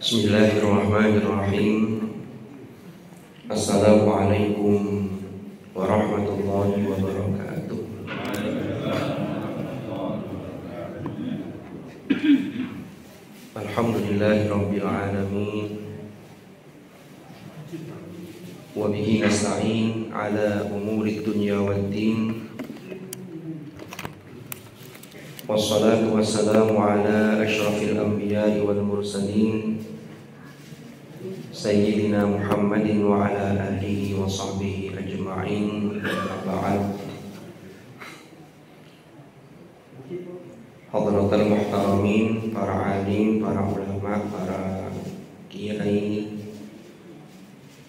Bismillahirrahmanirrahim. Assalamualaikum warahmatullahi wabarakatuh. Alhamdulillahirabbil alamin. Wa bihi nasta'in ala umuri dunya waddin. Wassalatu wassalamu ala asyrafil anbiya'i wal mursalin Sayyidina Muhammadin wa ala alihi wa sahbihi ajma'in. Ba'd. Hadratul muhtaramin, para alim, para ulama, para kiai,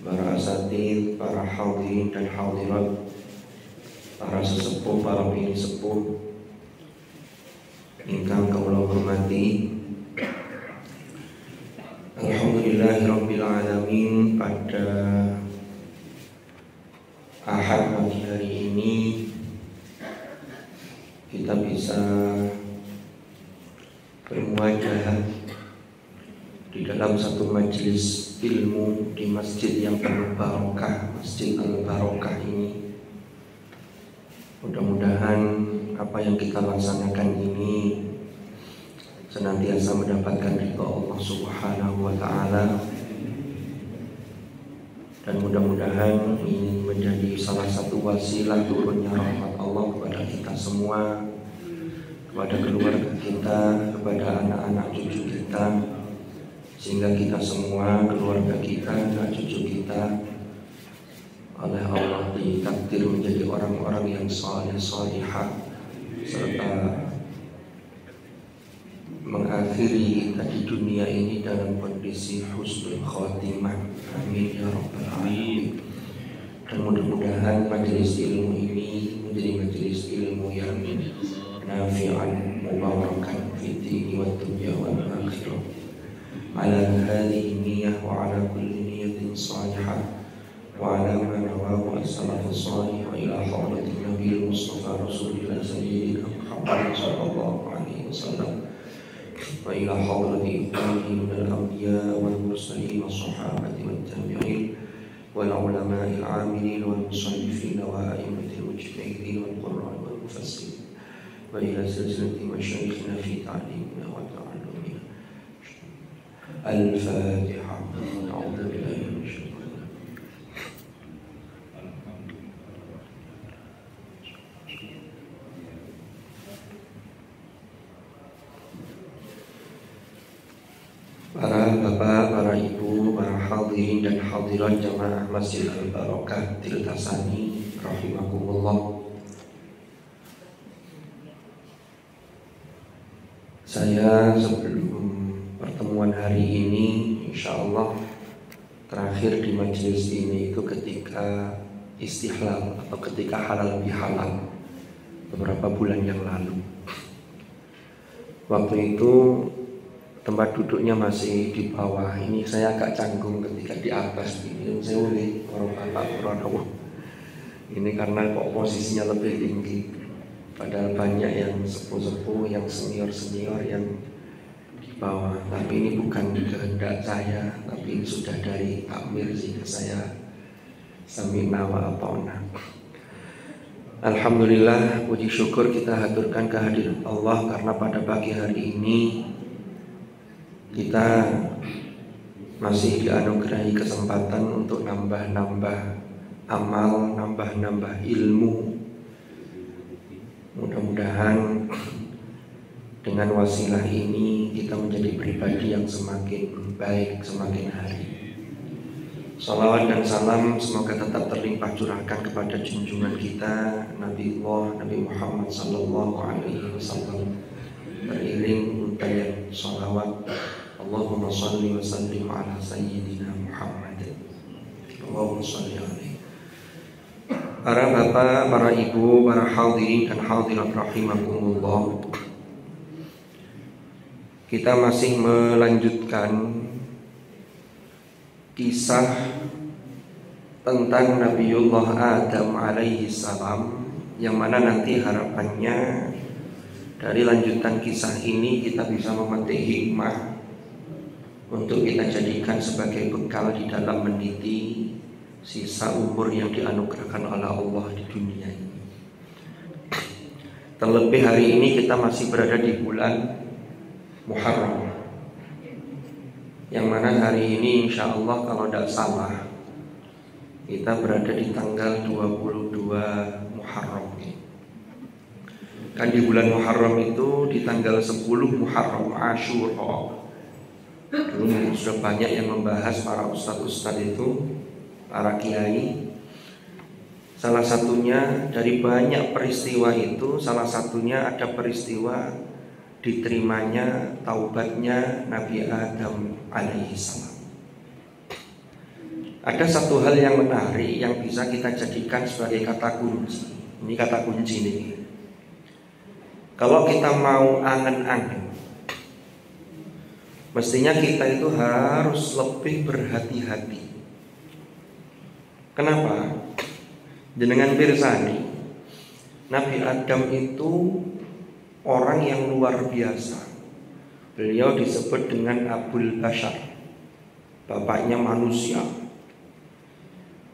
para asatidz, para hadirin dan hadirat, para sesepuh, para bini sepuh ingkang kula hormati. Alhamdulillahirabbil alamin. Pada Ahad pagi hari ini kita bisa bermuajah di dalam satu majelis ilmu di masjid yang penuh barokah, Masjid Al-Barokah ini. Mudah-mudahan apa yang kita laksanakan ini senantiasa mendapatkan ridha Allah Subhanahu wa taala, dan mudah-mudahan ini menjadi salah satu wasilah turunnya rahmat Allah kepada kita semua, kepada keluarga kita, kepada anak-anak cucu kita, sehingga kita semua, keluarga kita, anak cucu kita oleh Allah ditakdir menjadi orang-orang yang saleh salihah, serta mengakhiri kita di dunia ini dalam kondisi husnul khotimah. Amin ya rabbal alamin. Dan mudah-mudahan majelis ilmu ini menjadi majelis ilmu yang nafi'an mubarakan fid dini wad dunya wal akhirah. Ala hadhihi niyyah wa ala kulli niyyatin salihah wa ala ma nawahu as-salafus salih wa ila hadratin nabiyil mustafa rasulillah sayyidina Muhammad sallallahu alaihi wasallam wa ila hadrati ikhwanihi minal anbiya wal mursalin was sahabati wat tabi'in wal ulama'il 'amilin wal musannifin wa a'immatil mujtahidin wal qurra'i wal mufassirin wa ila silsilati masyayikhina fi ta'limina wa ta'allumina. Al-Fatiha. A'udzu billahi minasy syaitonir rajim. Para bapak, para ibu, para hadirin dan hadirat jamaah Masjid Al-Barokah Tiltasani rahimakumullah. Saya sebelum pertemuan hari ini, insyaallah terakhir di majelis ini itu ketika istihlal atau ketika halal bihalal beberapa bulan yang lalu. Waktu itu tempat duduknya masih di bawah. Ini saya agak canggung ketika di atas ini. Saya boleh orang ini karena kok posisinya lebih tinggi. Padahal banyak yang sepuh-sepuh, yang senior-senior yang di bawah. Tapi ini bukan kehendak saya, tapi ini sudah dari takmir sehingga saya sami'na wa ata'na. Alhamdulillah, puji syukur kita haturkan kehadiran Allah karena pada pagi hari ini kita masih dianugerahi kesempatan untuk nambah-nambah amal, nambah-nambah ilmu. Mudah-mudahan dengan wasilah ini kita menjadi pribadi yang semakin baik semakin hari. Salawat dan salam semoga tetap terlimpah curahkan kepada junjungan kita Nabi Muhammad sallallahu alaihi wasallam, beriring untayan salawat. Allahumma salli wa sallim ala sayyidina Muhammad. Allahumma salli alaihi. Para bapak, para ibu, para hadirin dan hadirat rahimakumullah, kita masih melanjutkan kisah tentang Nabiullah Adam alaihi salam, yang mana nanti harapannya dari lanjutan kisah ini kita bisa memetik hikmah untuk kita jadikan sebagai bekal di dalam meniti sisa umur yang dianugerahkan oleh Allah di dunia ini. Terlebih hari ini kita masih berada di bulan Muharram, yang mana hari ini insya Allah kalau tidak salah kita berada di tanggal 22 Muharram. Kan di bulan Muharram itu di tanggal 10 Muharram Asyura. Dulu sudah banyak yang membahas, para ustadz-ustadz itu, para kiai. Salah satunya dari banyak peristiwa itu, salah satunya ada peristiwa diterimanya taubatnya Nabi Adam alaihissalam. Ada satu hal yang menarik yang bisa kita jadikan sebagai kata kunci. Ini kata kunci nih. Kalau kita mau angen-angen, mestinya kita itu harus lebih berhati-hati. Kenapa? Jenengan pirsani, Nabi Adam itu orang yang luar biasa. Beliau disebut dengan Abul Bashar, bapaknya manusia.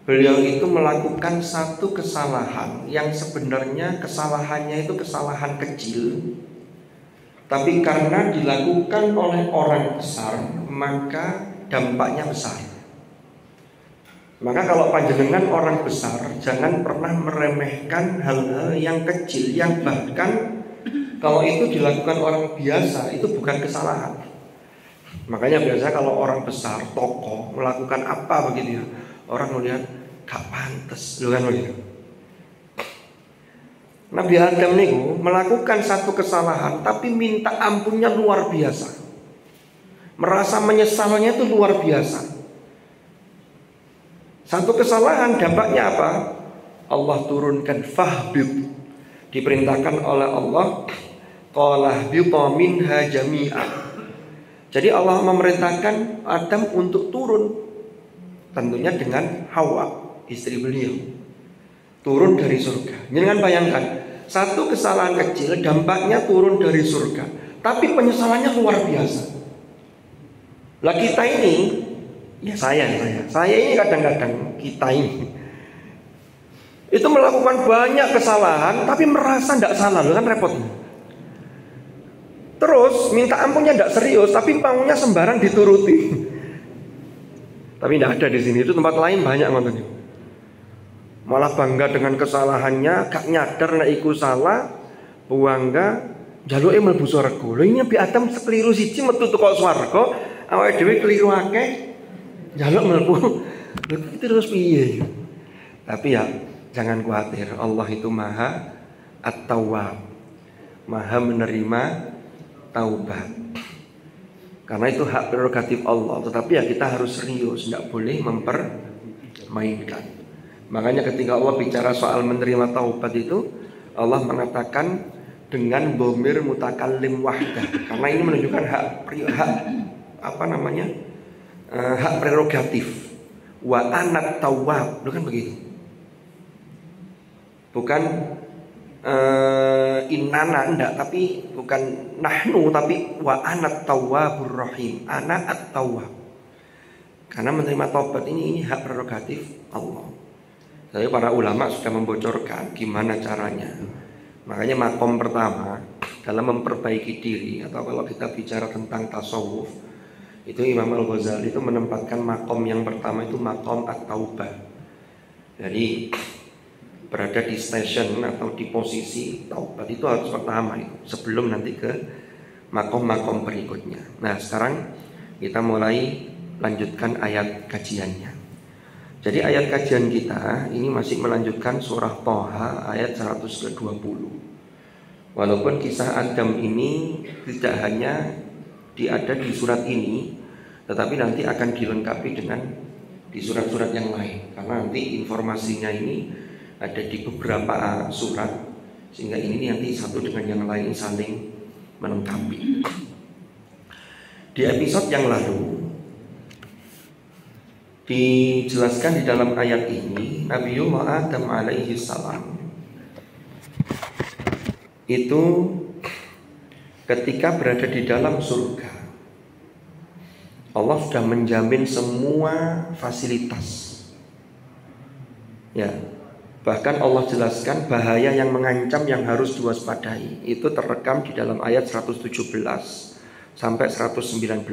Beliau itu melakukan satu kesalahan yang sebenarnya kesalahannya itu kesalahan kecil, tapi karena dilakukan oleh orang besar maka dampaknya besar. Maka kalau panjenengan orang besar, jangan pernah meremehkan hal-hal yang kecil, yang bahkan kalau itu dilakukan orang biasa itu bukan kesalahan. Makanya biasa kalau orang besar, tokoh melakukan apa begitu ya, orang melihat gak pantas, loh kan begitu. Nabi Adam niku melakukan satu kesalahan tapi minta ampunnya luar biasa. Merasa menyesalnya itu luar biasa. Satu kesalahan dampaknya apa? Allah turunkan fahbib. Diperintahkan oleh Allah, qala biqa minha jami'an. Jadi Allah memerintahkan Adam untuk turun, tentunya dengan Hawa, istri beliau, turun dari surga. Jangan bayangkan, satu kesalahan kecil dampaknya turun dari surga, tapi penyesalannya luar biasa. Lah kita ini, ya saya ini kadang-kadang kita ini itu melakukan banyak kesalahan tapi merasa tidak salah, loh kan repotnya. Terus minta ampunnya tidak serius, tapi maunya sembarang dituruti. Tapi tidak ada di sini, itu tempat lain banyak ngoten. Malah bangga dengan kesalahannya, gak nyadar nek iku salah, bangga jaluke mlebu swarga. Lho ini Nabi Adam sekeliru siji metu teko swarga, awake dhewe keliru akeh jaluk mlebu. Lho iki terus piye? Tapi ya jangan khawatir, Allah itu Maha At-Tawwab, Maha menerima taubat. Karena itu hak prerogatif Allah, tetapi ya kita harus serius, tidak boleh mempermainkan. Makanya ketika Allah bicara soal menerima taubat itu, Allah mengatakan dengan dhamir mutakallim wahdah, karena ini menunjukkan hak prerogatif. Wa anat tawwab, itu kan begitu. Bukan innana, enggak, tapi bukan nahnu, tapi wa anat tawwabur rahim, ana at-tawwab. Karena menerima taubat ini hak prerogatif Allah. Jadi para ulama sudah membocorkan gimana caranya. Makanya makom pertama dalam memperbaiki diri, atau kalau kita bicara tentang tasawuf, itu Imam Al-Ghazali itu menempatkan makom yang pertama itu makom at-taubah. Jadi berada di station atau di posisi taubat itu harus pertama itu, sebelum nanti ke makom-makom berikutnya. Nah sekarang kita mulai lanjutkan ayat kajiannya. Jadi ayat kajian kita ini masih melanjutkan surah Thaha ayat 120. Walaupun kisah Adam ini tidak hanya ada di surat ini, tetapi nanti akan dilengkapi dengan di surat-surat yang lain, karena nanti informasinya ini ada di beberapa surat, sehingga ini nanti satu dengan yang lain saling melengkapi. Di episode yang lalu dijelaskan di dalam ayat ini, Nabiullah Adam alaihi salam itu ketika berada di dalam surga, Allah sudah menjamin semua fasilitas. Ya, bahkan Allah jelaskan bahaya yang mengancam yang harus diwaspadai. Itu terekam di dalam ayat 117 sampai 119.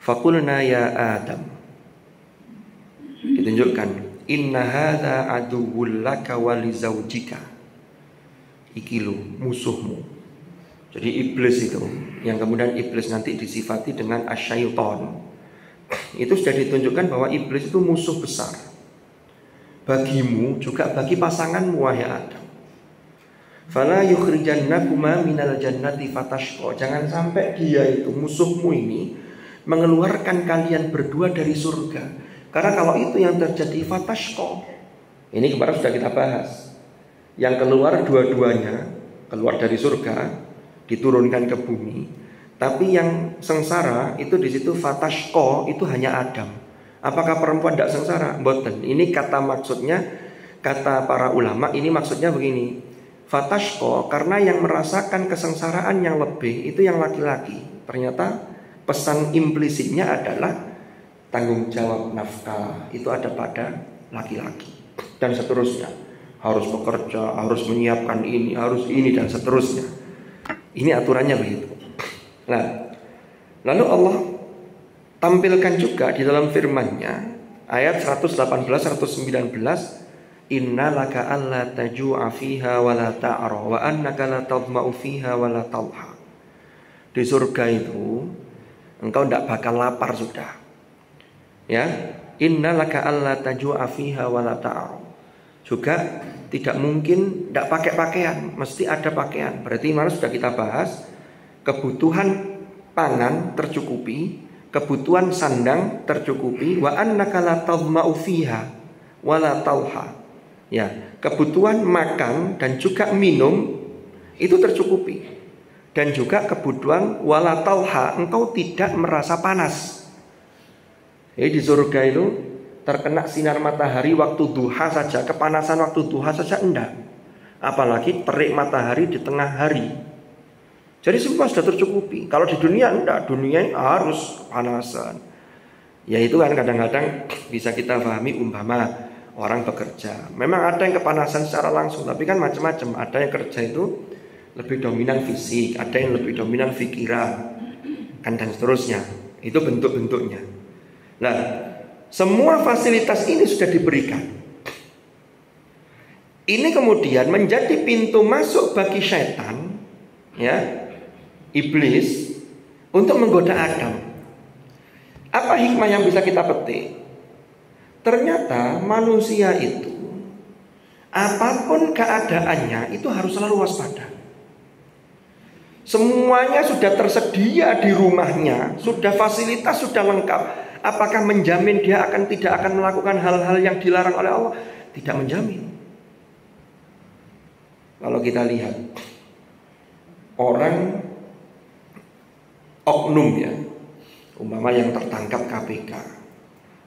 Faqulna ya Adam, ditunjukkan, inna hadza aduwwul laka wa li zaujika. Iki lu musuhmu. Jadi iblis itu, yang kemudian iblis nanti disifati dengan asyaiton, itu sudah ditunjukkan bahwa iblis itu musuh besar bagimu juga bagi pasanganmu wahai Adam. Fala yukhrijannakuma minal jannati fatashqa. Jangan sampai dia itu musuhmu ini mengeluarkan kalian berdua dari surga. Karena kalau itu yang terjadi fatashqa. Ini kemarin sudah kita bahas. Yang keluar dua-duanya, keluar dari surga, diturunkan ke bumi. Tapi yang sengsara itu di situ fatashqa itu hanya Adam. Apakah perempuan tidak sengsara? Mboten. Ini kata maksudnya, kata para ulama ini maksudnya begini. Fatashqa karena yang merasakan kesengsaraan yang lebih itu yang laki-laki. Ternyata pesan implisitnya adalah tanggung jawab nafkah itu ada pada laki-laki. Dan seterusnya. Harus bekerja, harus menyiapkan ini, harus ini dan seterusnya. Ini aturannya begitu. Nah, lalu Allah tampilkan juga di dalam firman-Nya ayat 118-119, Inna laka alla taju'a fiha wa la ta'ra wa annaka la tadma'u fiha wa la talha. Di surga itu engkau tidak bakal lapar sudah. Ya, Inna laka alla taju'a fiha wa la ta'ra. Juga tidak mungkin tidak pakai pakaian, mesti ada pakaian. Berarti mana sudah kita bahas, kebutuhan pangan tercukupi, kebutuhan sandang tercukupi, wa annaka la tadma'u fiha wa la talha. Ya, kebutuhan makan dan juga minum itu tercukupi. Dan juga kebutuhan wala talha, engkau tidak merasa panas. Jadi di surga itu terkena sinar matahari waktu duha saja, kepanasan waktu duha saja enggak. Apalagi terik matahari di tengah hari. Jadi semua sudah tercukupi. Kalau di dunia enggak, dunia harus kepanasan. Ya itu kan kadang-kadang bisa kita pahami umpama orang bekerja. Memang ada yang kepanasan secara langsung, tapi kan macam-macam. Ada yang kerja itu lebih dominan fisik, ada yang lebih dominan pikiran, kan dan seterusnya. Itu bentuk-bentuknya. Nah, semua fasilitas ini sudah diberikan. Ini kemudian menjadi pintu masuk bagi syaitan, ya, iblis, untuk menggoda Adam. Apa hikmah yang bisa kita petik? Ternyata manusia itu apapun keadaannya itu harus selalu waspada. Semuanya sudah tersedia di rumahnya, sudah fasilitas sudah lengkap. Apakah menjamin dia tidak akan melakukan hal-hal yang dilarang oleh Allah? Tidak menjamin. Kalau kita lihat orang oknum ya, umpama yang tertangkap KPK,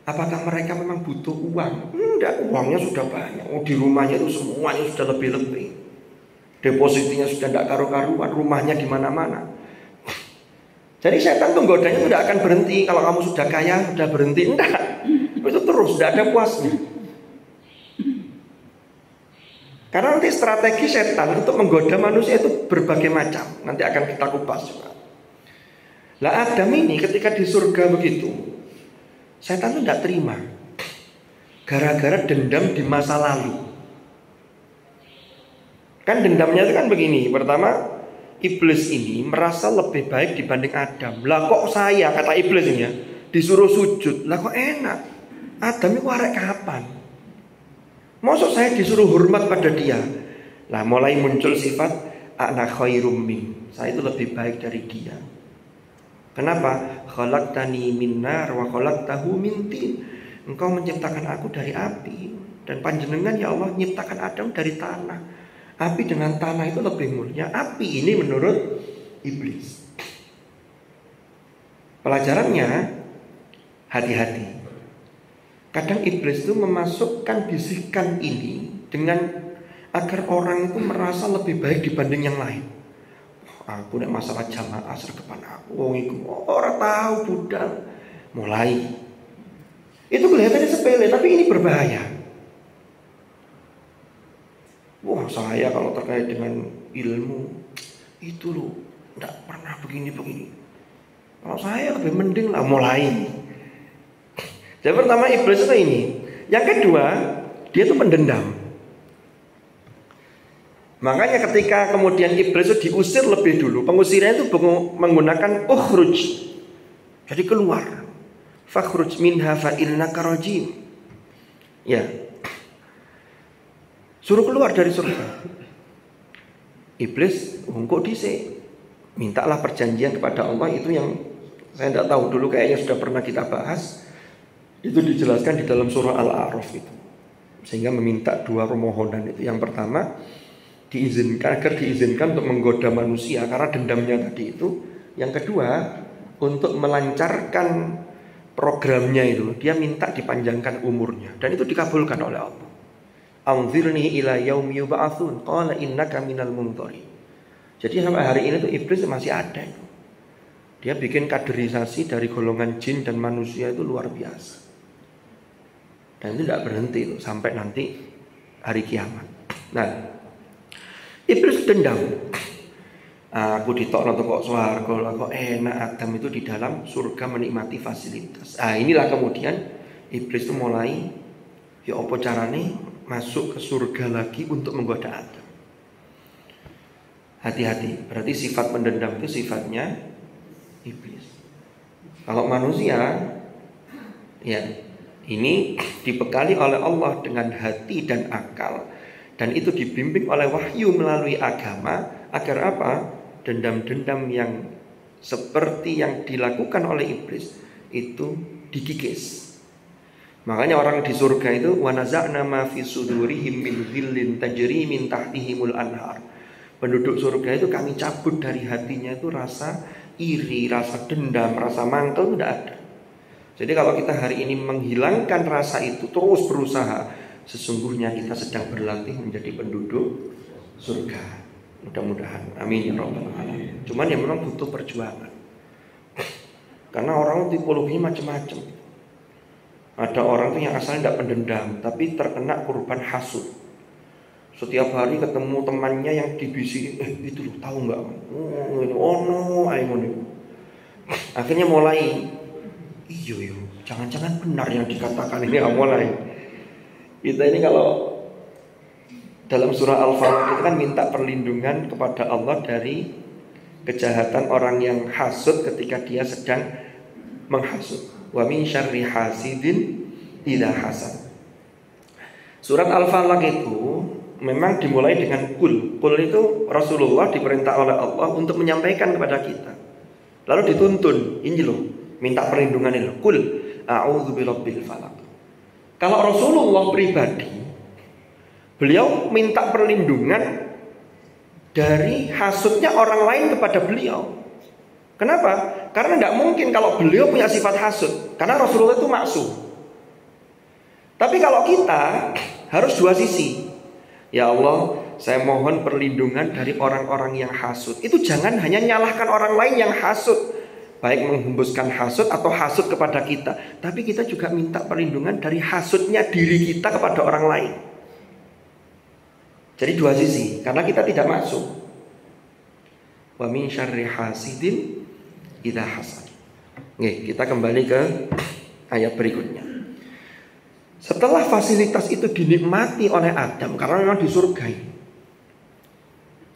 apakah mereka memang butuh uang? Enggak, uangnya sudah banyak. Di rumahnya itu semuanya sudah lebih-lebih. Depositinya sudah tidak karu-karuan, rumahnya di mana-mana. Jadi setan tuh godanya tidak akan berhenti. Kalau kamu sudah kaya, sudah berhenti. Enggak, itu terus, tidak ada puasnya. Karena nanti strategi setan untuk menggoda manusia itu berbagai macam. Nanti akan kita kupas juga. Lah Adam ini ketika di surga begitu, setan itu tidak terima. Gara-gara dendam di masa lalu. Kan dendamnya itu kan begini. Pertama, iblis ini merasa lebih baik dibanding Adam. Lah kok saya, kata iblis ini ya, disuruh sujud. Lah kok enak. Adam itu arek kapan? Maksud saya disuruh hormat pada dia. Lah mulai muncul sifat ana khairum min. Saya itu lebih baik dari dia. Kenapa? Khalaqtani min nar wa khalaqtahu min tin. Engkau menciptakan aku dari api, dan panjenengan ya Allah menciptakan Adam dari tanah. Api dengan tanah itu lebih mulia. Api ini menurut iblis. Pelajarannya, hati-hati. Kadang iblis itu memasukkan bisikan ini dengan agar orang itu merasa lebih baik dibanding yang lain. aku nek masalah jamaah serkepan aku wong iku ora tahu budal. Mulai. Itu kelihatannya sepele tapi ini berbahaya. Wah, saya kalau terkait dengan ilmu itu loh enggak pernah begini. Kalau saya lebih mending lah mulai. Jadi pertama iblis itu ini. Yang kedua, dia itu pendendam. Makanya ketika kemudian iblis itu diusir lebih dulu, pengusirannya itu menggunakan ukhruj. Jadi keluar. Fakhruj minha fa innaka rajim. Ya. Suruh keluar dari surga. Iblis kok dhisik. Mintalah perjanjian kepada Allah, itu yang saya tidak tahu dulu, kayaknya sudah pernah kita bahas. Itu dijelaskan di dalam surah Al-A'raf itu. Sehingga meminta dua permohonan itu. Yang pertama, diizinkan untuk menggoda manusia karena dendamnya tadi itu. Yang kedua, untuk melancarkan programnya itu, dia minta dipanjangkan umurnya, dan itu dikabulkan oleh Allah. Anzirni ila yaumi yub'atsun qala innaka minal munzirin. Jadi sampai hari ini tuh iblis masih ada itu. Dia bikin kaderisasi dari golongan jin dan manusia itu luar biasa. Dan itu tidak berhenti itu sampai nanti hari kiamat. Nah, iblis dendam. Aku ditokno kok swarga, kok enak Adam itu di dalam surga menikmati fasilitas. Inilah kemudian iblis itu mulai ya apa carane masuk ke surga lagi untuk menggoda Adam. Hati-hati, berarti sifat pendendam itu sifatnya iblis. Kalau manusia, ya ini dibekali oleh Allah dengan hati dan akal, dan itu dibimbing oleh wahyu melalui agama, agar apa? Dendam-dendam yang seperti yang dilakukan oleh iblis itu dikikis. Makanya orang di surga itu wa naza'na ma fi sudurihim min ghillin tajri min tahtihimul anhar. Penduduk surga itu kami cabut dari hatinya itu rasa iri, rasa dendam, rasa mangkel, tidak ada. Jadi kalau kita hari ini menghilangkan rasa itu, terus berusaha, sesungguhnya kita sedang berlatih menjadi penduduk surga. Mudah-mudahan, amin ya rabbal alamin. Cuman ya memang butuh perjuangan. Karena orang tipologinya macam-macam. Ada orang tuh yang asalnya tidak pendendam, tapi terkena korban hasud. Setiap hari ketemu temannya yang dibisiki, itu loh, tahu nggak? Oh no, akhirnya mulai, iyo, jangan-jangan benar yang dikatakan ini. Mulai. Kita ini kalau dalam surah Al-Falaq itu kan minta perlindungan kepada Allah dari kejahatan orang yang hasud ketika dia sedang menghasut. Wa min syarri hasidin idza hasad. Surat Al-Falaq itu memang dimulai dengan kul. Kul itu Rasulullah diperintah oleh Allah untuk menyampaikan kepada kita. Lalu dituntun, ini loh, minta perlindungan ini loh. Kul a'udzu birabbil falaq. Kalau Rasulullah pribadi, beliau minta perlindungan dari hasutnya orang lain kepada beliau. Kenapa? Karena tidak mungkin kalau beliau punya sifat hasut, karena Rasulullah itu maksum. Tapi kalau kita harus dua sisi. Ya Allah, saya mohon perlindungan dari orang-orang yang hasut. Itu jangan hanya nyalahkan orang lain yang hasut, baik menghembuskan hasut atau hasut kepada kita, tapi kita juga minta perlindungan dari hasutnya diri kita kepada orang lain. Jadi dua sisi, karena kita tidak maksum. Wa min syarri hasidin idza hasad. Nih, kita kembali ke ayat berikutnya. Setelah fasilitas itu dinikmati oleh Adam, karena memang di surga ini,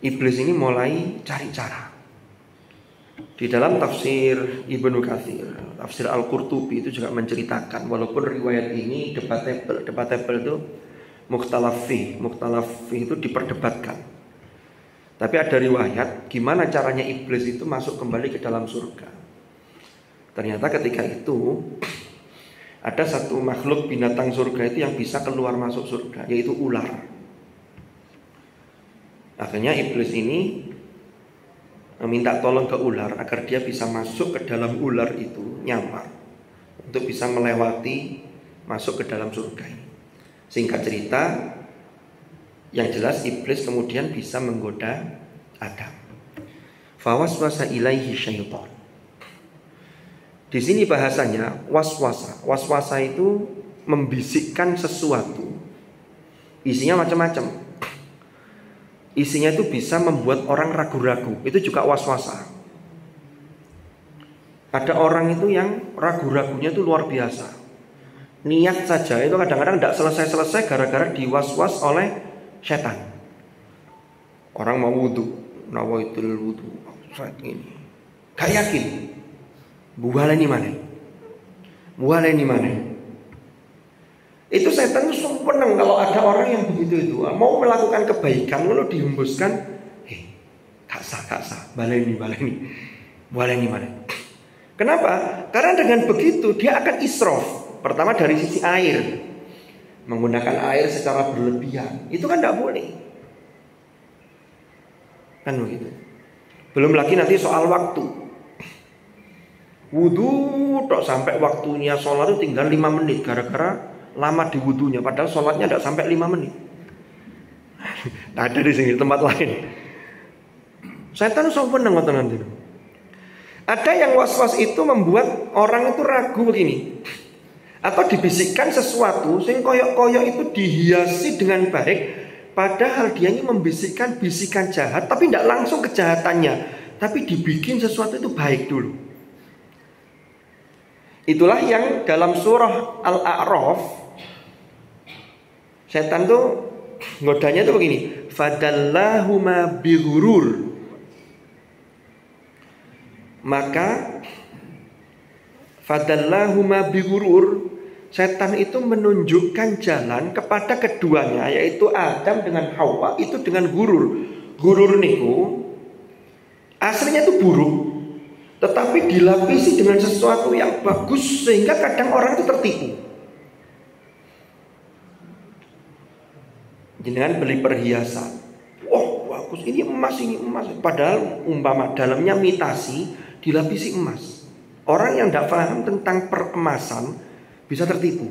iblis ini mulai cari cara. Di dalam tafsir Ibnu Katsir, tafsir Al-Qurtubi itu juga menceritakan, walaupun riwayat ini debatable itu mukhtalaf fi itu diperdebatkan. Tapi ada riwayat gimana caranya iblis itu masuk kembali ke dalam surga. Ternyata ketika itu ada satu makhluk binatang surga itu yang bisa keluar masuk surga, yaitu ular. Akhirnya iblis ini meminta tolong ke ular agar dia bisa masuk ke dalam ular itu, nyamar, untuk bisa melewati masuk ke dalam surga ini. Singkat cerita, yang jelas iblis kemudian bisa menggoda Adam. Fawaswasa ilaihi syaitan. Di sini bahasanya waswasa. Waswasa itu membisikkan sesuatu. Isinya macam-macam. Isinya itu bisa membuat orang ragu-ragu. Itu juga waswasa. Ada orang itu yang ragu-ragunya itu luar biasa. Niat saja itu kadang-kadang tidak selesai-selesai gara-gara diwaswas oleh setan. Orang mau wudu, nawaitul wudu, saat ini gak yakin. Bualeni mana? Itu setan itu seneng kalau ada orang yang begitu itu mau melakukan kebaikan lalu dihembuskan, gak sah, baleni mana? Kenapa? Karena dengan begitu dia akan israf. Pertama dari sisi air, menggunakan air secara berlebihan, itu kan tidak boleh. Kan begitu. Belum lagi nanti soal waktu. Wudu tok sampai waktunya sholat itu tinggal 5 menit gara-gara lama di wudunya, padahal sholatnya tidak sampai 5 menit. Nah, ada di sini tempat lain. Setan sopan ngoten nanti. Ada yang was-was itu membuat orang itu ragu begini. Atau dibisikkan sesuatu sing koyok-koyok itu dihiasi dengan baik, padahal dia ini membisikkan bisikan jahat, tapi tidak langsung kejahatannya, tapi dibikin sesuatu itu baik dulu. Itulah yang dalam surah Al-A'raf setan tuh ngodanya tuh begini, fadallahuma bighurur. Maka fadallahuma bighurur, setan itu menunjukkan jalan kepada keduanya, yaitu Adam dengan Hawa itu dengan gurur. Gurur niku aslinya itu buruk, tetapi dilapisi dengan sesuatu yang bagus sehingga kadang orang itu tertipu. Jenengan beli perhiasan, bagus, ini emas. Padahal umpama dalamnya imitasi, dilapisi emas. Orang yang tidak paham tentang peremasan bisa tertipu.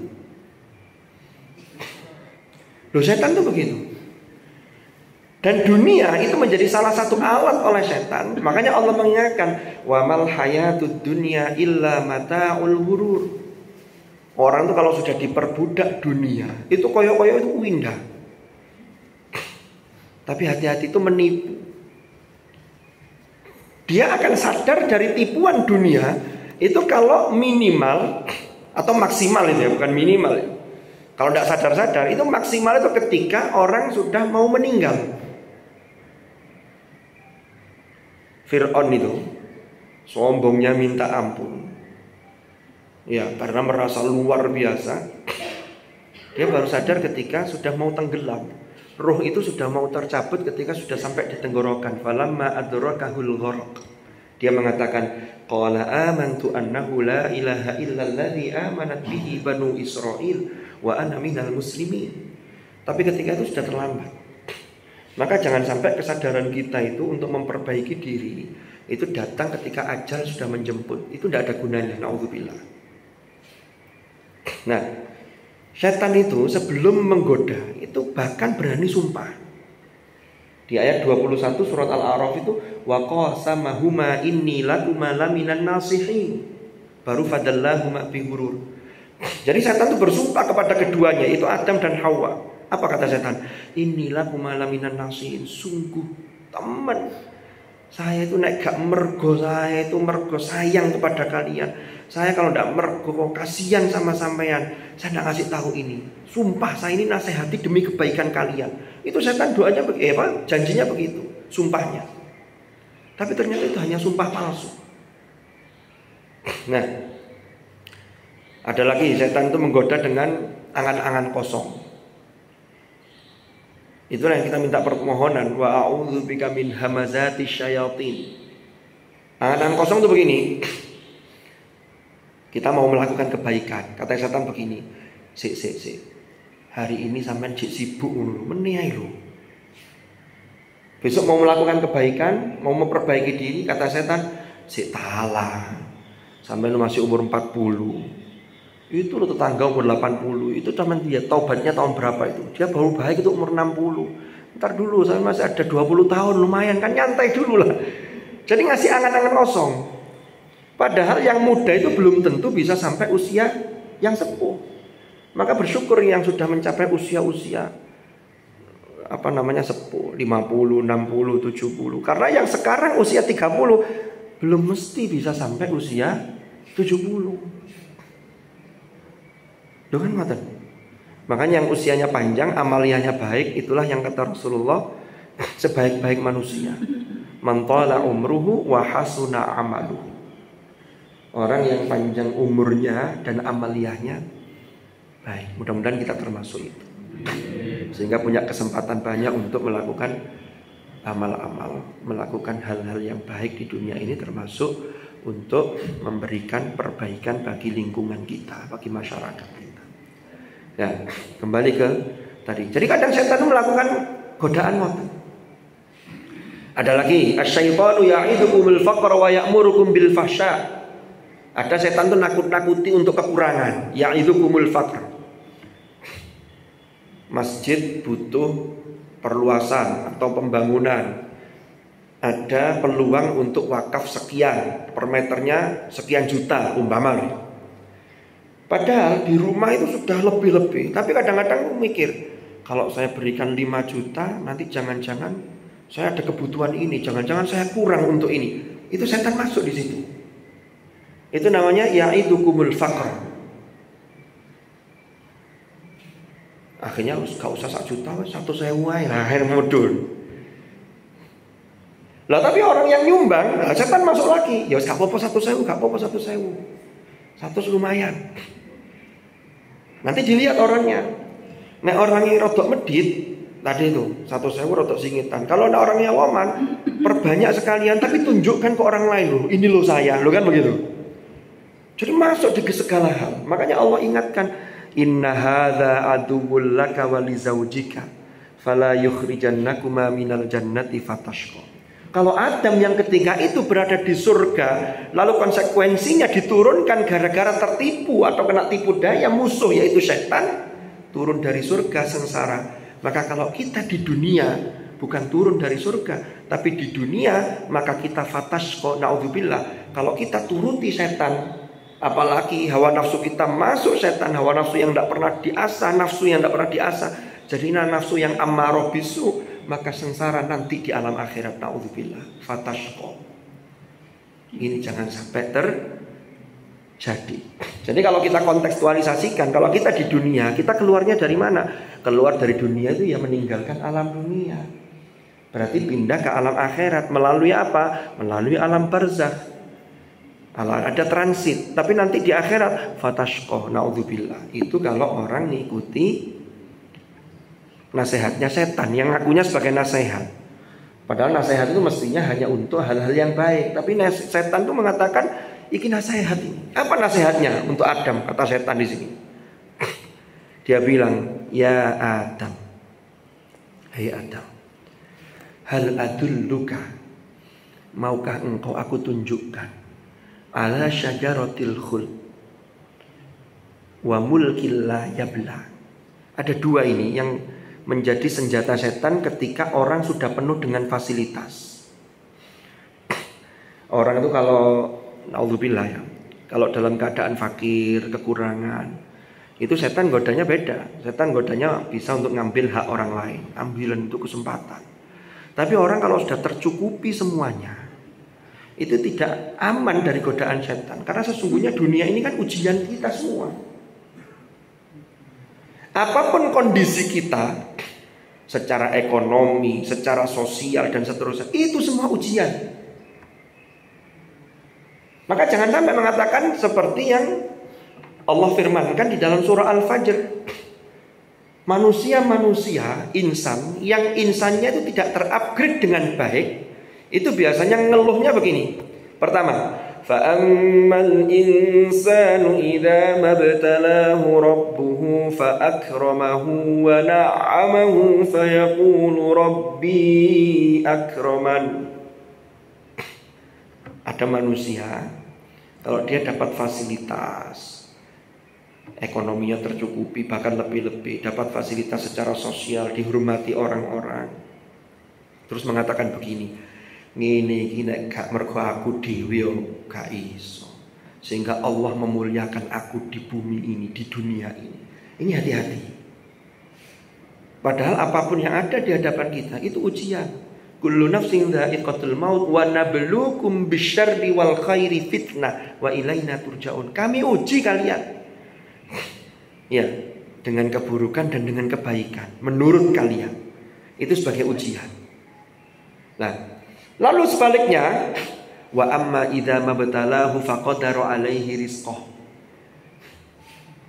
Loh, setan itu begitu. Dan dunia itu menjadi salah satu alat oleh setan. Makanya Allah mengingatkan, wa mal hayatud dunya illa mata'ul ghurur. Orang itu kalau sudah diperbudak dunia, itu koyo-koyo itu indah. Tapi hati-hati itu menipu. Dia akan sadar dari tipuan dunia itu kalau minimal atau maksimal itu ya, bukan minimal. Kalau tidak sadar-sadar itu maksimal itu ketika orang sudah mau meninggal. Fir'aun itu sombongnya minta ampun. Ya, karena merasa luar biasa. Dia baru sadar ketika sudah mau tenggelam. Ruh itu sudah mau tercabut ketika sudah sampai di tenggorokan. Falamma adrakahul gharq. Dia mengatakan, qala amantu annahu la ilaha illalladzi amanat bihi banu Israil wa ana minal muslimin. Tapi ketika itu sudah terlambat. Maka jangan sampai kesadaran kita itu untuk memperbaiki diri itu datang ketika ajal sudah menjemput. Itu tidak ada gunanya, naudzubillah. Nah, setan itu sebelum menggoda itu bahkan berani sumpah. Di ayat 21 surat Al-A'raf itu wa qasamahuma inni lakuma laminan nasihin. Baru fadallahuma bighurur. Jadi setan itu bersumpah kepada keduanya, itu Adam dan Hawa. Apa kata setan? Inilah kumalaminan nasihin. Sungguh teman, saya itu nek gak mergo, saya itu mergo sayang kepada kalian. Saya kalau tidak mergo kasihan sama sampean, saya tidak kasih tahu ini. Sumpah saya ini nasihati demi kebaikan kalian. Itu setan doanya janjinya begitu, sumpahnya. Tapi ternyata itu hanya sumpah palsu. Nah, ada lagi setan itu menggoda dengan angan-angan kosong. Itulah yang kita minta permohonan, wa a'udzubika min hamazati syayatin. Angan-angan kosong itu begini. Kita mau melakukan kebaikan, kata setan begini. Sik. Hari ini sampean sibuk ngono, meneh lho. Besok mau melakukan kebaikan, mau memperbaiki diri, kata setan, sik talah. Sampean masih umur 40. Itu lo tetangga umur 80, itu teman dia taubatnya tahun berapa itu? Dia baru baik itu umur 60. Ntar dulu saya masih ada 20 tahun, lumayan kan, nyantai dulu lah. Jadi ngasih angan-angan kosong. Padahal yang muda itu belum tentu bisa sampai usia yang sepuh. Maka bersyukur yang sudah mencapai usia-usia sepuh, 50, 60, 70. Karena yang sekarang usia 30 belum mesti bisa sampai usia 70. Kan ngoten. Makanya yang usianya panjang, amaliyahnya baik, itulah yang kata Rasulullah sebaik-baik manusia. Man tala umruhu wa hasuna amaluhu. Orang yang panjang umurnya dan amaliyahnya baik. Mudah-mudahan kita termasuk itu. Sehingga punya kesempatan banyak untuk melakukan amal-amal, melakukan hal-hal yang baik di dunia ini, termasuk untuk memberikan perbaikan bagi lingkungan kita, bagi masyarakat kita. Ya, kembali ke tadi. Jadi kadang setan itu melakukan godaan maut. Ada lagi, asyaitanu ya'idukumul faqra wa ya'murukum bil fahsya. Ada setan itu nakut-nakuti untuk kekurangan, ya'idukumul faqr. Masjid butuh perluasan atau pembangunan. Ada peluang untuk wakaf sekian, per meternya sekian juta umpama. Padahal di rumah itu sudah lebih-lebih. Tapi kadang-kadang mikir, kalau saya berikan 5 juta, nanti jangan-jangan saya ada kebutuhan ini, jangan-jangan saya kurang untuk ini. Itu setan masuk di situ. Itu namanya ya'idukumul faqr. Akhirnya gak usah 1 juta, 1.000 aja lah, akhirnya mudun. Lah tapi orang yang nyumbang, setan masuk lagi. Ya gak apa-apa 1.000, gak apa-apa 1.000. 100 lumayan. Nanti dilihat orangnya. Nek orangnya rodok medit, tadi itu 1.000 rodok singitan. Kalau orangnya waman, perbanyak sekalian, tapi tunjukkan ke orang lain loh. Ini loh saya, loh kan begitu. Jadi masuk di segala hal. Makanya Allah ingatkan, inna hadza aduwwul laka wa li zaujika fala yukhrijannakuma minal jannati fatashqa. Kalau Adam yang ketiga itu berada di surga, lalu konsekuensinya diturunkan gara-gara tertipu atau kena tipu daya musuh yaitu setan, turun dari surga sengsara. Maka kalau kita di dunia bukan turun dari surga, tapi di dunia maka kita fatashqa, naudzubillah. Kalau kita turuti setan, apalagi hawa nafsu kita masuk setan, hawa nafsu yang tidak pernah diasah, nafsu yang tidak pernah diasah, jadinya nafsu yang ammarah bisu, maka sengsara nanti di alam akhirat, naudzubillah, fatashqa. Ini jangan sampai terjadi. Jadi kalau kita kontekstualisasikan, kalau kita di dunia, kita keluarnya dari mana? Keluar dari dunia itu ya meninggalkan alam dunia. Berarti pindah ke alam akhirat melalui apa? Melalui alam barzakh. Ada transit, tapi nanti di akhirat fatashqa, naudzubillah. Itu kalau orang ngikuti nasihatnya setan yang ngakunya sebagai nasihat. Padahal nasihat itu mestinya hanya untuk hal-hal yang baik. Tapi setan itu mengatakan, iki nasihat ini. Apa nasihatnya untuk Adam? Kata setan di sini. Dia bilang, ya Adam, hai Adam, hal adulluka, maukah engkau aku tunjukkan ala syajaratil khuld wa mulkil la yabla. Ada 2 ini yang menjadi senjata setan ketika orang sudah penuh dengan fasilitas. Orang itu kalau naudzubillah ya, kalau dalam keadaan fakir, kekurangan, itu setan godanya beda. Setan godanya bisa untuk ngambil hak orang lain, ambilan itu kesempatan. Tapi orang kalau sudah tercukupi semuanya, itu tidak aman dari godaan setan. Karena sesungguhnya dunia ini kan ujian kita semua. Apapun kondisi kita, secara ekonomi, secara sosial dan seterusnya, itu semua ujian. Maka jangan sampai mengatakan seperti yang Allah firmankan di dalam surah Al-Fajr. Manusia-manusia, insan, yang insannya itu tidak terupgrade dengan baik, itu biasanya ngeluhnya begini. Pertama, fa'ammal insanu idza mabtalahu rabbuhu fa'akramahu wa na'amahu fayaqulu rabbi akraman. Ada manusia, kalau dia dapat fasilitas, ekonominya tercukupi, bahkan lebih-lebih, dapat fasilitas secara sosial, dihormati orang-orang, terus mengatakan begini, ngene iki nek gak mergo aku dhewe yo gak iso. Sehingga Allah memuliakan aku di bumi ini, di dunia ini. Ini hati-hati. Padahal apapun yang ada di hadapan kita itu ujian. Kullu nafsin dha'iqatul maut wa nabluukum bisyarri wal khairi fitnah wa ilaina turja'un. Kami uji kalian. Ya, dengan keburukan dan dengan kebaikan menurut kalian. Itu sebagai ujian. Nah, lalu sebaliknya, wa amma idza mabtalahu faqadara alaihi rizqah.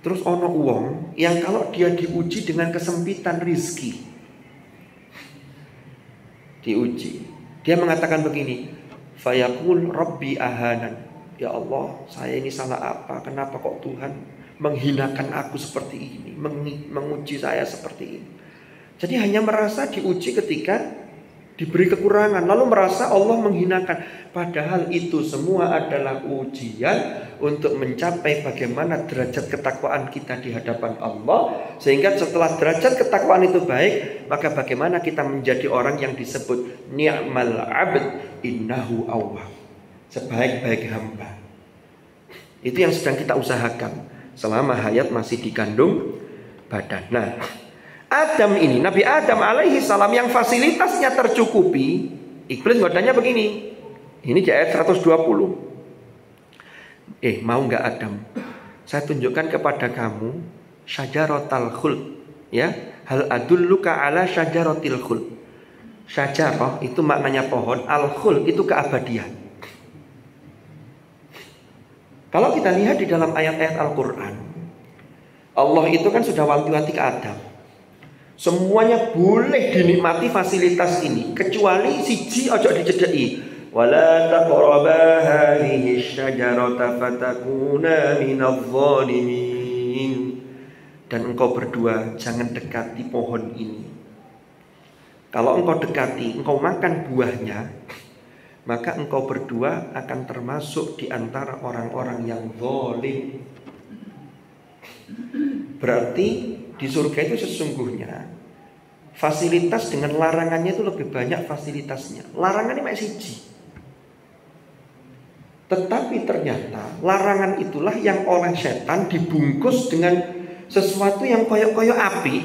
Terus ono wong yang kalau dia diuji dengan kesempitan rizki, diuji, dia mengatakan begini, fayaqul rabbi ahanan. Ya Allah, saya ini salah apa? Kenapa kok Tuhan menghinakan aku seperti ini, menguji saya seperti ini? Jadi hanya merasa diuji ketika diberi kekurangan, lalu merasa Allah menghinakan. Padahal itu semua adalah ujian untuk mencapai bagaimana derajat ketakwaan kita di hadapan Allah. Sehingga setelah derajat ketakwaan itu baik, maka bagaimana kita menjadi orang yang disebut ni'mal abd innahu awwab, sebaik-baik hamba. Itu yang sedang kita usahakan selama hayat masih dikandung badan. Nah, Adam ini, Nabi Adam alaihi salam yang fasilitasnya tercukupi, iblis godanya begini. Ini di ayat 120. Mau nggak Adam? Saya tunjukkan kepada kamu syajaratal khuld. Ya, hal adulluka ala syajaratil khuld. Syajarah itu maknanya pohon, al khuld itu keabadian. Kalau kita lihat di dalam ayat-ayat Al-Qur'an, Allah itu kan sudah wanti-wanti ke Adam. Semuanya boleh dinikmati fasilitas ini, kecuali siji ojo dicedheki. Wala taqraba hadhihi syajarata fatakuna minadh dhalimin. Dan engkau berdua jangan dekati pohon ini. Kalau engkau dekati, engkau makan buahnya, maka engkau berdua akan termasuk di antara orang-orang yang zalim. Berarti di surga itu sesungguhnya fasilitas dengan larangannya itu lebih banyak fasilitasnya. Larangannya masih siji. Tetapi ternyata larangan itulah yang oleh setan dibungkus dengan sesuatu yang koyok-koyok api.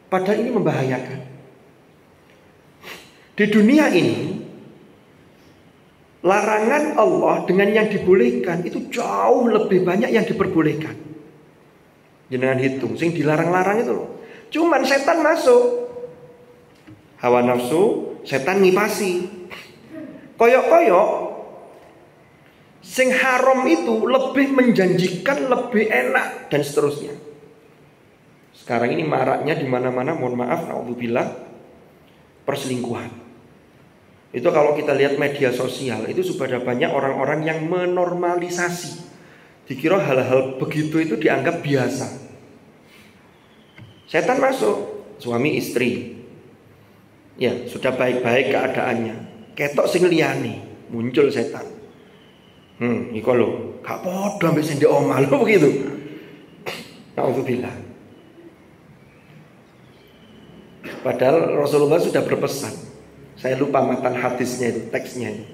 Padahal ini membahayakan. Di dunia ini, larangan Allah dengan yang dibolehkan itu jauh lebih banyak yang diperbolehkan. Jangan hitung, sing dilarang-larang itu loh. Cuman setan masuk. Hawa nafsu, setan ngipasi. Koyok-koyok, sing haram itu lebih menjanjikan, lebih enak dan seterusnya. Sekarang ini maraknya di mana-mana, mohon maaf, naudzubillah, perselingkuhan. Itu kalau kita lihat media sosial, itu sudah banyak orang-orang yang menormalisasi. Dikira hal-hal begitu itu dianggap biasa. Setan masuk, suami istri. Ya, sudah baik-baik keadaannya. Ketok sing liyane, muncul setan. Iku lho, gak podo ambek sing ndek omah lho begitu. Nauzubillah. Padahal Rasulullah sudah berpesan. Saya lupa matan hadisnya itu, teksnya itu.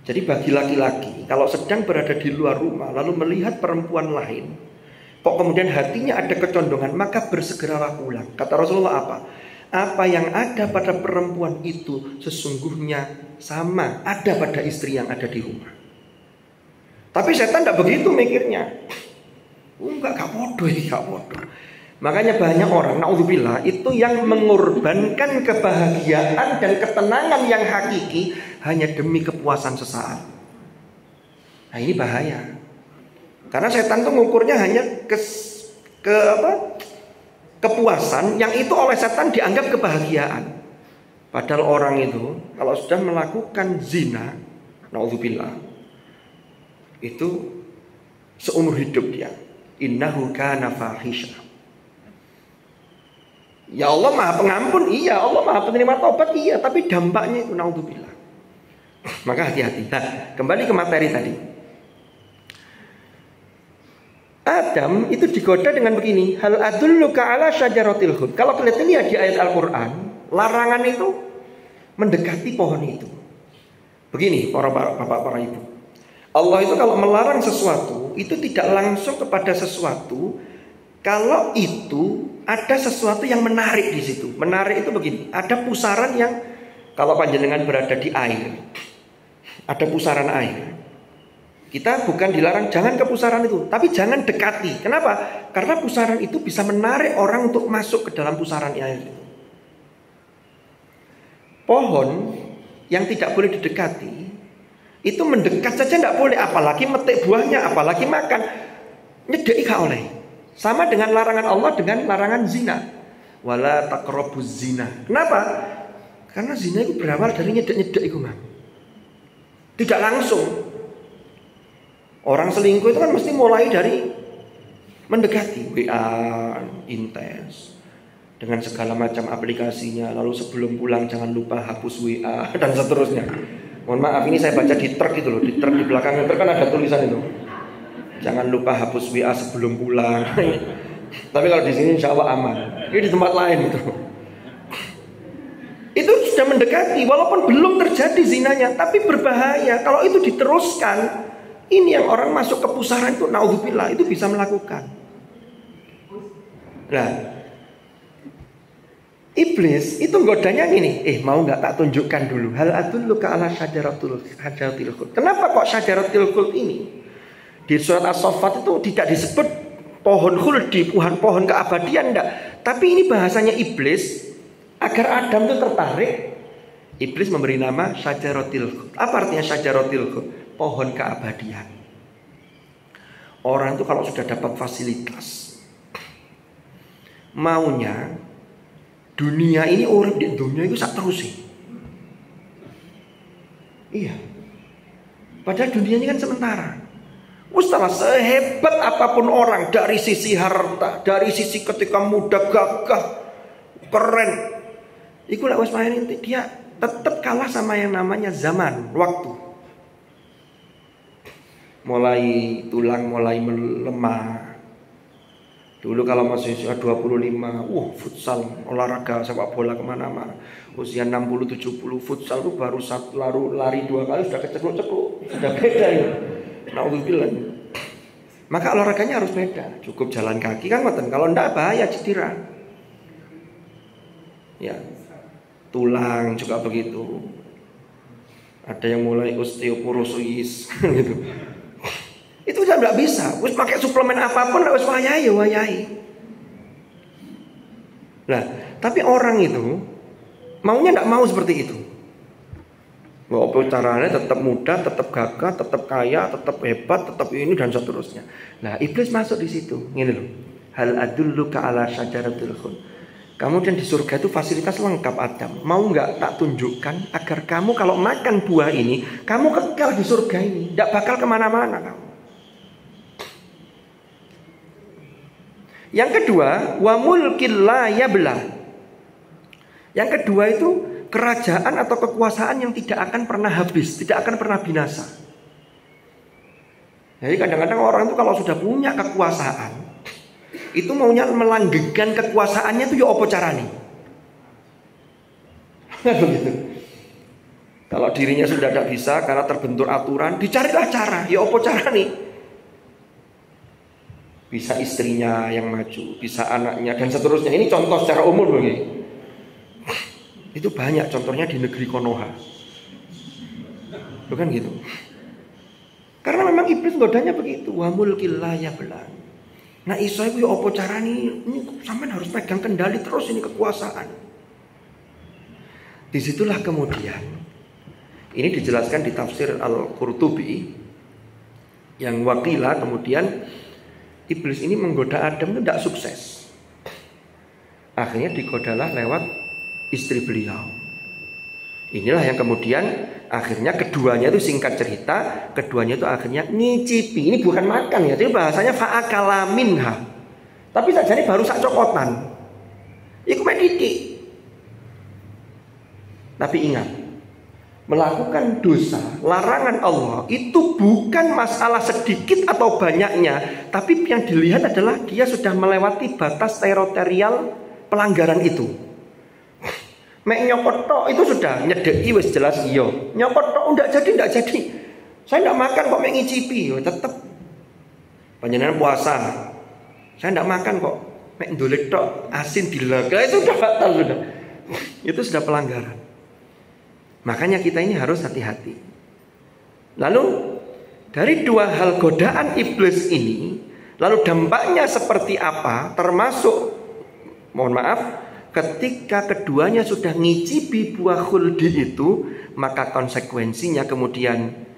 Jadi bagi laki-laki, kalau sedang berada di luar rumah lalu melihat perempuan lain, kok kemudian hatinya ada kecondongan, maka bersegeralah pulang. Kata Rasulullah apa? Apa yang ada pada perempuan itu sesungguhnya sama ada pada istri yang ada di rumah. Tapi setan tidak begitu mikirnya. Gak bodoh, gak bodoh. Makanya banyak orang, naudzubillah, itu yang mengorbankan kebahagiaan dan ketenangan yang hakiki hanya demi kepuasan sesaat. Nah ini bahaya. Karena setan tuh mengukurnya hanya kepuasan yang itu oleh setan dianggap kebahagiaan. Padahal orang itu kalau sudah melakukan zina, naudzubillah, itu seumur hidup dia. Innahu kana fahisha. Ya Allah Maha Pengampun, iya. Allah Maha Penerima Taubat, iya. Tapi dampaknya itu naudzubillah. Maka hati-hati. Nah, kembali ke materi tadi. Adam itu digoda dengan begini, hal adulluka ala syajaratil khuld. Kalau kalian lihat di ayat Al-Qur'an, larangan itu mendekati pohon itu. Begini para bapak, para ibu. Allah itu kalau melarang sesuatu itu tidak langsung kepada sesuatu kalau itu ada sesuatu yang menarik di situ. Menarik itu begini, ada pusaran yang kalau panjenengan berada di air, ada pusaran air. Kita bukan dilarang jangan ke pusaran itu, tapi jangan dekati. Kenapa? Karena pusaran itu bisa menarik orang untuk masuk ke dalam pusaran air itu. Pohon yang tidak boleh didekati itu mendekat saja tidak boleh, apalagi metik buahnya, apalagi makan. Nyedeki gak oleh. Sama dengan larangan Allah dengan larangan zina. Wala taqrabuz zina. Kenapa? Karena zina itu berawal dari nyedek-nyedek itu, Mang. Tidak langsung. Orang selingkuh itu kan mesti mulai dari mendekati, WA intens dengan segala macam aplikasinya. Lalu sebelum pulang jangan lupa hapus WA dan seterusnya. Mohon maaf, ini saya baca di truk itu loh. Di truk di belakang truk kan ada tulisan itu. Jangan lupa hapus WA sebelum pulang. Tapi kalau di sini insya Allah aman. Ini di tempat lain itu. Itu sudah mendekati, walaupun belum terjadi zinanya, tapi berbahaya. Kalau itu diteruskan, ini yang orang masuk ke pusaran itu, naudzubillah, itu bisa melakukan. Nah, iblis itu godanya gini, mau nggak tak tunjukkan dulu. Hal adulluka ala syajaratil khuld. Kenapa kok syajaratil khuld ini? Di surat As-Saffat itu tidak disebut pohon khuldi, pohon keabadian, enggak. Tapi ini bahasanya iblis agar Adam itu tertarik. Iblis memberi nama syajaratil khuld. Apa artinya syajaratil khuld? Pohon keabadian. Orang itu kalau sudah dapat fasilitas, maunya dunia ini urip di dunia itu sak terus sih. Iya. Padahal dunia ini kan sementara. Setelah sehebat apapun orang, dari sisi harta, dari sisi ketika muda, gagah, keren, iku lek wis main dia tetap kalah sama yang namanya zaman, waktu. Mulai tulang mulai melemah. Dulu kalau masih usia 25, futsal, olahraga sepak bola kemana-mana. Usia 60-70 futsal itu baru lari 2 kali sudah kecekluk-cekluk, sudah beda ya. Naudzubillah. Maka olahraganya harus beda. Cukup jalan kaki kan ngoten. Kalau ndak bahaya cedera. Ya. Tulang juga begitu. Ada yang mulai osteoporosis gitu. Itu udah nggak bisa. Wis pakai suplemen apapun wis wayahi. Nah, tapi orang itu maunya nggak mau seperti itu. Walaupun caranya tetap muda, tetap gagah, tetap kaya, tetap hebat, tetap ini dan seterusnya. Nah, iblis masuk di situ. Gini loh. Hal adulluka ala syajaratil khuld. Kemudian di surga itu fasilitas lengkap Adam. Mau nggak tak tunjukkan agar kamu kalau makan buah ini, kamu kekal di surga ini, tidak bakal kemana-mana kamu. Yang kedua, wa mulkil la yabla. Yang kedua itu kerajaan atau kekuasaan yang tidak akan pernah habis, tidak akan pernah binasa. Jadi kadang-kadang orang itu kalau sudah punya kekuasaan, itu maunya melanggengkan kekuasaannya itu ya apa carane? Begitu. Kalau dirinya sudah tidak bisa karena terbentur aturan, dicarilah cara, ya apa carane? Bisa istrinya yang maju, bisa anaknya dan seterusnya. Ini contoh secara umum begini. Itu banyak contohnya di negeri Konoha. Bukan gitu. Karena memang iblis godanya begitu. Wa mulkil la yabla. Nah iso iku ya apa carane? Ini sampean harus pegang kendali terus ini kekuasaan. Disitulah kemudian ini dijelaskan di tafsir Al-Qurtubi yang wakila kemudian iblis ini menggoda Adam itu tidak sukses. Akhirnya digodalah lewat istri beliau. Inilah yang kemudian akhirnya keduanya itu singkat cerita, keduanya itu akhirnya ngicipi. Ini bukan makan ya, jadi bahasanya fa'akala minha. Tapi sajane baru sak cokotan. Iku mek titik. Tapi ingat, melakukan dosa, larangan Allah itu bukan masalah sedikit atau banyaknya, tapi yang dilihat adalah dia sudah melewati batas teritorial pelanggaran itu. Mek nyokot tok itu sudah nyedeki wis jelas iya. Nyokot tok ndak jadi. Saya ndak makan kok mek ngicipi, tetep. Panjenengan puasa. Saya ndak makan kok mek ndolet tok asin dilek. Itu sudah fatal sudah. Itu sudah pelanggaran. Makanya kita ini harus hati-hati. Lalu dari dua hal godaan iblis ini, lalu dampaknya seperti apa? Termasuk, mohon maaf, ketika keduanya sudah ngicipi buah khuldi itu, maka konsekuensinya kemudian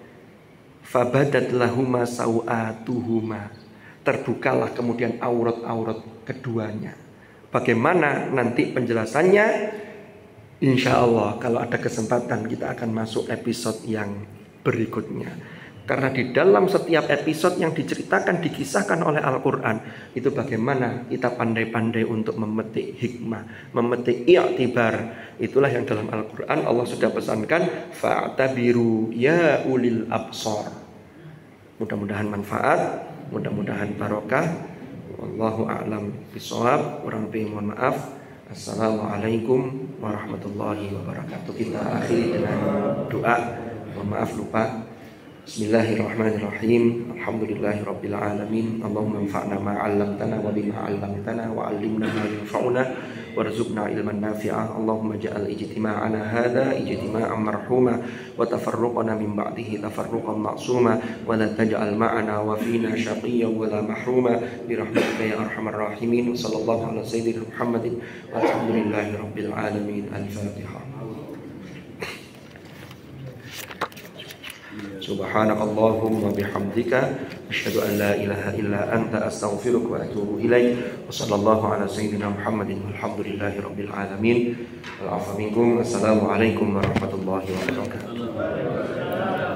fabadat lahuma sau'atuhuma, terbukalah kemudian aurat-aurat keduanya. Bagaimana nanti penjelasannya? Insya Allah kalau ada kesempatan kita akan masuk episode yang berikutnya. Karena di dalam setiap episode yang diceritakan, dikisahkan oleh Al-Quran, itu bagaimana kita pandai-pandai untuk memetik hikmah, memetik i'tibar. Itulah yang dalam Al-Quran Allah sudah pesankan, fa'tabiru ya ulil absar. Mudah-mudahan manfaat, mudah-mudahan barokah. Wallahu a'lam bishawab. Kurang lebih mohon maaf. Assalamualaikum warahmatullahi wabarakatuh. Kita akhiri dengan doa. Mohon maaf lupa. Bismillahirrahmanirrahim. Alhamdulillahirabbil alamin. Allahumma anfa'na ma 'allamtana wa bima 'allamtana wa 'allimna ma yanfa'una warzuqna ilman nafi'a. Allahumma ja'al ijtima'ana hadza ijtima'an marhuma wa tafarruqana min ba'dihi tafarruqan ma'suma wa la taj'al ma'ana wa fina shaqiyyan wa la mahruma bi rahmatika ya arhamar rahimin. Sallallahu ala sayyidina Muhammadin walhamdulillahirabbil alamin. Al-Fatihah. Subhanakallahumma bihamdika asyhadu an la ilaha illa anta astaghfiruka wa atubu ilaik. Wa sallallahu ala sayyidina Muhammadin walhamdulillahi rabbil alamin. Wal 'afwa minkum. Assalamualaikum warahmatullahi wabarakatuh.